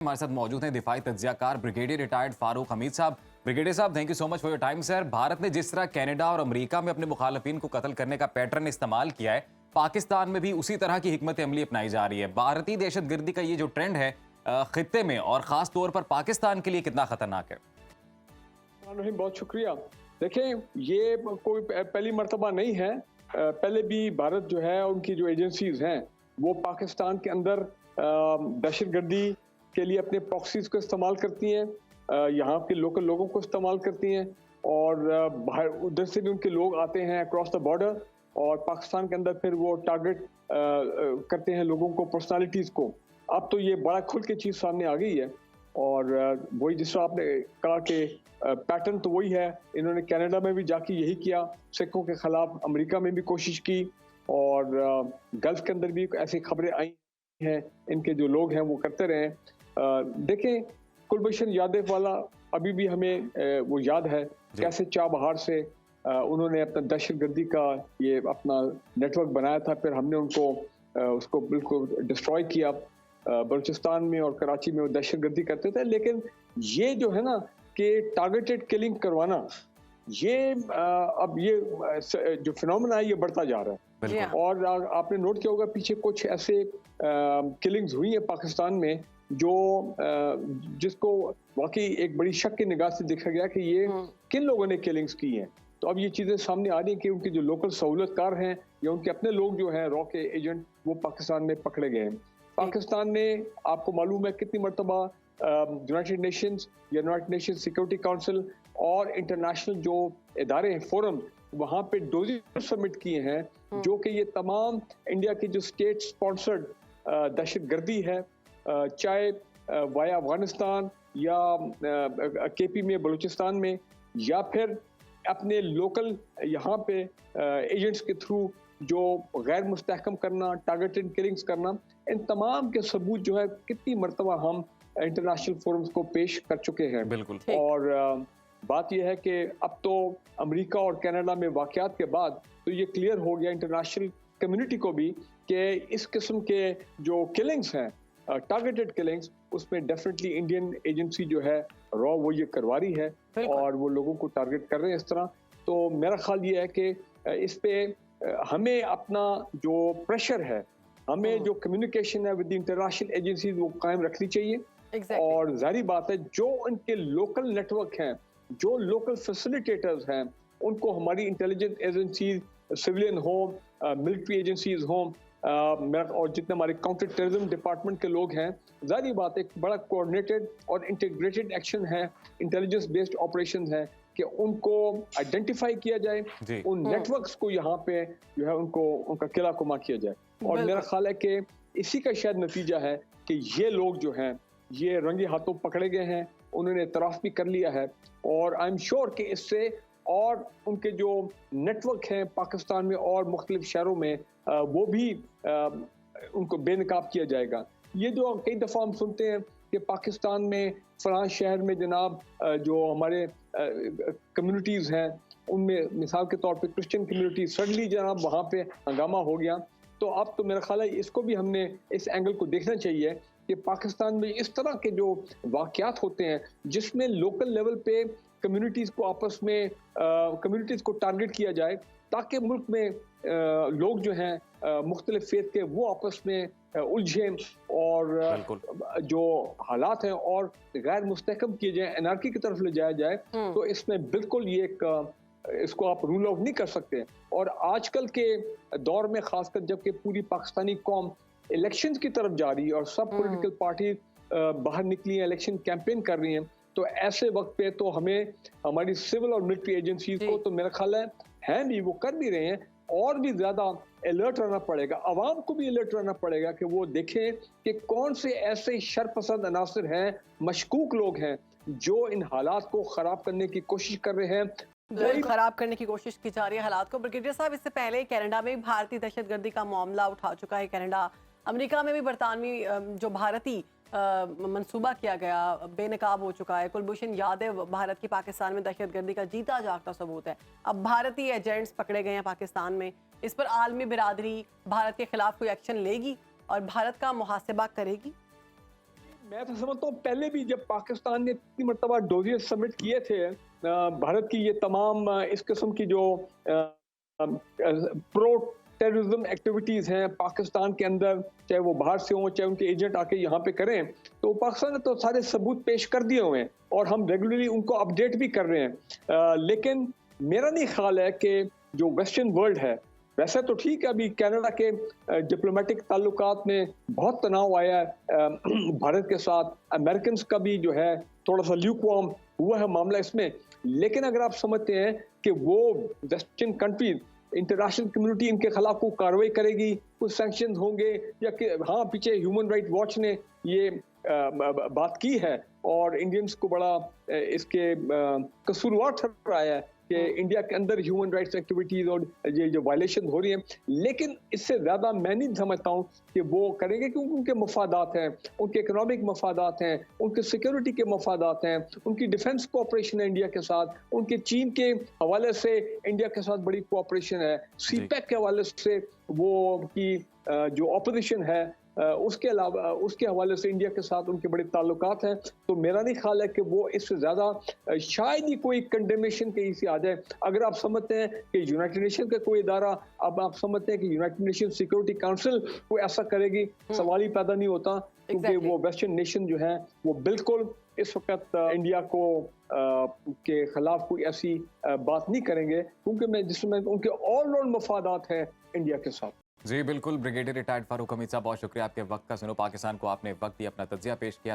हमारे साथ मौजूद हैं दिफाई तज्जियाकार ब्रिगेडियर रिटायर्ड फारूक हमीद साहब। ब्रिगेडियर साहब, thank you so much for your time sir. Bharat ने जिस तरह कनाडा और अमेरिका में अपने मुखालफिन को कत्ल करने का पैटर्न इस्तेमाल किया है, पाकिस्तान में भी उसी तरह की हिकमत अमली अपनाई जा रही है। भारतीय दहशतगर्दी का ये जो ट्रेंड है खित्ते में और खास तौर पर पाकिस्तान के लिए कितना खतरनाक है? बहुत शुक्रिया। देखें, ये कोई पहली मर्तबा नहीं है। पहले भी भारत जो है, उनकी जो एजेंसीज हैं वो पाकिस्तान के अंदर दहशतगर्दी के लिए अपने प्रॉक्सीज को इस्तेमाल करती हैं, यहाँ के लोकल लोगों को इस्तेमाल करती हैं और बाहर उधर से भी उनके लोग आते हैं अक्रॉस द बॉर्डर और पाकिस्तान के अंदर फिर वो टारगेट करते हैं लोगों को, पर्सनालिटीज़ को। अब तो ये बड़ा खुल के चीज़ सामने आ गई है और वही जिस तरह आपने कहा कि पैटर्न तो वही है। इन्होंने कनाडा में भी जाके यही किया, सिखों के खिलाफ अमेरिका में भी कोशिश की और गल्फ के अंदर भी ऐसी खबरें आई हैं, इनके जो लोग हैं वो करते रहे। देखें, कुलभूषण यादव वाला अभी भी हमें वो याद है कैसे चाबहार से उन्होंने अपना दहशतगर्दी का ये अपना नेटवर्क बनाया था, फिर हमने उनको उसको बिल्कुल डिस्ट्रॉय किया। बलूचिस्तान में और कराची में वो दहशतगर्दी करते थे, लेकिन ये जो है ना कि टारगेटेड किलिंग करवाना, ये अब ये जो फिनोमेना है ये बढ़ता जा रहा है। और आपने नोट किया होगा पीछे कुछ ऐसे किलिंग्स हुई है पाकिस्तान में जो जिसको वाकई एक बड़ी शक की निगाह से देखा गया कि ये किन लोगों ने किलिंग्स की हैं। तो अब ये चीज़ें सामने आ रही हैं कि उनके जो लोकल सहूलतकार हैं या उनके अपने लोग जो हैं रॉ के एजेंट, वो पाकिस्तान में पकड़े गए हैं। पाकिस्तान ने, आपको मालूम है कितनी मरतबा यूनाइटेड नेशंस या यूनाइटेड नेशन सिक्योरिटी काउंसिल और इंटरनेशनल जो इदारे हैं, फोरम, वहाँ पे डोजियर सबमिट किए हैं जो कि ये तमाम इंडिया की जो स्टेट स्पॉन्सर्ड दहशतगर्दी है, चाहे वाया अफगानिस्तान या केपी में, बलूचिस्तान में, या फिर अपने लोकल यहाँ पे एजेंट्स के थ्रू जो गैर मुस्तहकम करना, टारगेटेड किलिंग्स करना, इन तमाम के सबूत जो है कितनी मरतबा हम इंटरनेशनल फोरम्स को पेश कर चुके हैं। बिल्कुल। और बात यह है कि अब तो अमेरिका और कनाडा में वाक़यात के बाद तो ये क्लियर हो गया इंटरनेशनल कम्युनिटी को भी कि इस किस्म के जो किलिंग्स हैं, टारगेटेड किलिंग्स, उसमें डेफिनेटली इंडियन एजेंसी जो है रॉ वो ये करवा रही है और वो लोगों को टारगेट कर रहे हैं इस तरह। तो मेरा ख्याल ये है कि इस पे हमें अपना जो प्रेशर है, हमें जो कम्युनिकेशन है विद इंटरनेशनल एजेंसीज वो कायम रखनी चाहिए। और जाहिर बात है जो उनके लोकल नेटवर्क हैं, जो लोकल फैसिलिटेटर्स हैं, उनको हमारी इंटेलिजेंस एजेंसीज, सिविलियन हो, मिलिट्री एजेंसीज हों, और जितने हमारे काउंटर टेररिज्म डिपार्टमेंट के लोग हैं, जाहिर बात है एक बड़ा कोऑर्डिनेटेड और इंटीग्रेटेड एक्शन है, इंटेलिजेंस बेस्ड ऑपरेशन है कि उनको आइडेंटिफाई किया जाए, उन नेटवर्क्स को यहाँ पे जो है उनको उनका किला कुमा किया जाए। और मेरा ख्याल है कि इसी का शायद नतीजा है कि ये लोग जो हैं ये रंगे हाथों पकड़े गए हैं, उन्होंने इतराफ़ भी कर लिया है और आई एम श्योर कि इससे और उनके जो नेटवर्क हैं पाकिस्तान में और मुख्तलिफ शहरों में वो भी उनको बेनकाब किया जाएगा। ये जो कई दफ़ा हम सुनते हैं कि पाकिस्तान में फलां शहर में जनाब जो हमारे कम्युनिटीज़ हैं उनमें मिसाल के तौर पे क्रिश्चियन कम्युनिटी, सडनली जनाब वहाँ पे हंगामा हो गया। तो अब तो मेरा ख्याल है इसको भी हमने इस एंगल को देखना चाहिए कि पाकिस्तान में इस तरह के जो वाक़यात होते हैं जिसमें लोकल लेवल पे कम्युनिटीज़ को आपस में कम्युनिटीज़ को टारगेट किया जाए ताकि मुल्क में लोग जो हैं मुख्तलिफ फेथ के वो आपस में उलझें और जो हालात हैं और गैर मुस्तहकम किए जाए, एनार्की की तरफ ले जाया जाए। तो इसमें बिल्कुल ये एक इसको आप रूल आउट नहीं कर सकते। और आजकल के दौर में खासकर जबकि पूरी पाकिस्तानी कौम इलेक्शंस की तरफ जा रही है और सब पॉलिटिकल पार्टी बाहर निकली हैं, इलेक्शन कैंपेन कर रही हैं, तो ऐसे वक्त पे तो हमें हमारी सिविल और मिलिट्री एजेंसीज को तो मेरा ख्याल है भी वो कर भी रहे हैं, और भी ज्यादा अलर्ट रहना पड़ेगा। आवाम को भी अलर्ट रहना पड़ेगा कि वो देखें कि कौन से ऐसे शरपसंद अनासर हैं, मशकूक लोग हैं जो इन हालात को खराब करने की कोशिश कर रहे हैं, खराब करने की कोशिश की जा रही है हालात को। ब्रिगेडियर साहब, इससे पहले कनाडा में भारतीय दहशतगर्दी का मामला उठा चुका है कनाडा, अमेरिका में भी बरतानवी जो भारतीय मंसूबा किया गया बेनकाब हो चुका है। कुलभूषण यादव भारत की पाकिस्तान में दहशतगर्दी का जीता जागता सबूत है। अब भारतीय एजेंट्स पकड़े गए हैं पाकिस्तान में, इस पर आलमी बिरादरी भारत के खिलाफ कोई एक्शन लेगी और भारत का मुहासिबा करेगी? मैं तो समझता हूँ पहले भी जब पाकिस्तान ने 3 मरतबा डोजियर समिट किए थे, भारत की ये तमाम इस किस्म की जो प्रो टेररिज्म एक्टिविटीज हैं पाकिस्तान के अंदर, चाहे वो बाहर से हों चाहे उनके एजेंट आके यहाँ पे करें, तो पाकिस्तान ने तो सारे सबूत पेश कर दिए हुए हैं और हम रेगुलरली उनको अपडेट भी कर रहे हैं। लेकिन मेरा नहीं ख्याल है कि जो वेस्टर्न वर्ल्ड है, वैसे तो ठीक है, अभी कनाडा के डिप्लोमेटिक ताल्लुकात में बहुत तनाव आया है भारत के साथ, अमेरिकन का भी जो है थोड़ा सा ल्यूकवार्म हुआ है मामला इसमें। लेकिन अगर आप समझते हैं कि वो वेस्टर्न कंट्रीज, इंटरनेशनल कम्युनिटी इनके खिलाफ कोई कार्रवाई करेगी, कुछ सैंक्शन होंगे, या कि हाँ पीछे ह्यूमन राइट वॉच ने ये बात की है और इंडियंस को बड़ा इसके कसूरवार ठहराया है कि इंडिया के अंदर ह्यूमन राइट्स एक्टिविटीज और ये जो वायलेशन हो रही है। लेकिन इससे ज्यादा मैं नहीं समझता हूँ कि वो करेंगे, क्योंकि उनके मफादात हैं, उनके इकोनॉमिक मफादात हैं, उनके सिक्योरिटी के मफादात हैं, उनकी डिफेंस कोऑपरेशन है इंडिया के साथ, उनके चीन के हवाले से इंडिया के साथ बड़ी कोऑपरेशन है, सीपैक के हवाले से वो की जो ऑपोजिशन है उसके अलावा उसके हवाले से इंडिया के साथ उनके बड़े ताल्लुकात हैं। तो मेरा नहीं ख्याल है कि वो इससे ज़्यादा शायद ही कोई कंडेमेशन कहीं से आ जाए। अगर आप समझते हैं कि यूनाइटेड नेशन का कोई इदारा, अब आप समझते हैं कि यूनाइटेड नेशन सिक्योरिटी काउंसिल को ऐसा करेगी, सवाल ही पैदा नहीं होता, क्योंकि वो वेस्टर्न नेशन जो है वो बिल्कुल इस वक्त इंडिया को के खिलाफ कोई ऐसी बात नहीं करेंगे, क्योंकि मैं जिसमें उनके ऑल राउंड मफादात हैं इंडिया के साथ। जी बिल्कुल, ब्रिगेडियर रिटायर्ड फारूक हमीद साहब, बहुत शुक्रिया आपके वक्त का। सुनो, पाकिस्तान को आपने वक्त दिया, अपना तज्जिया पेश किया।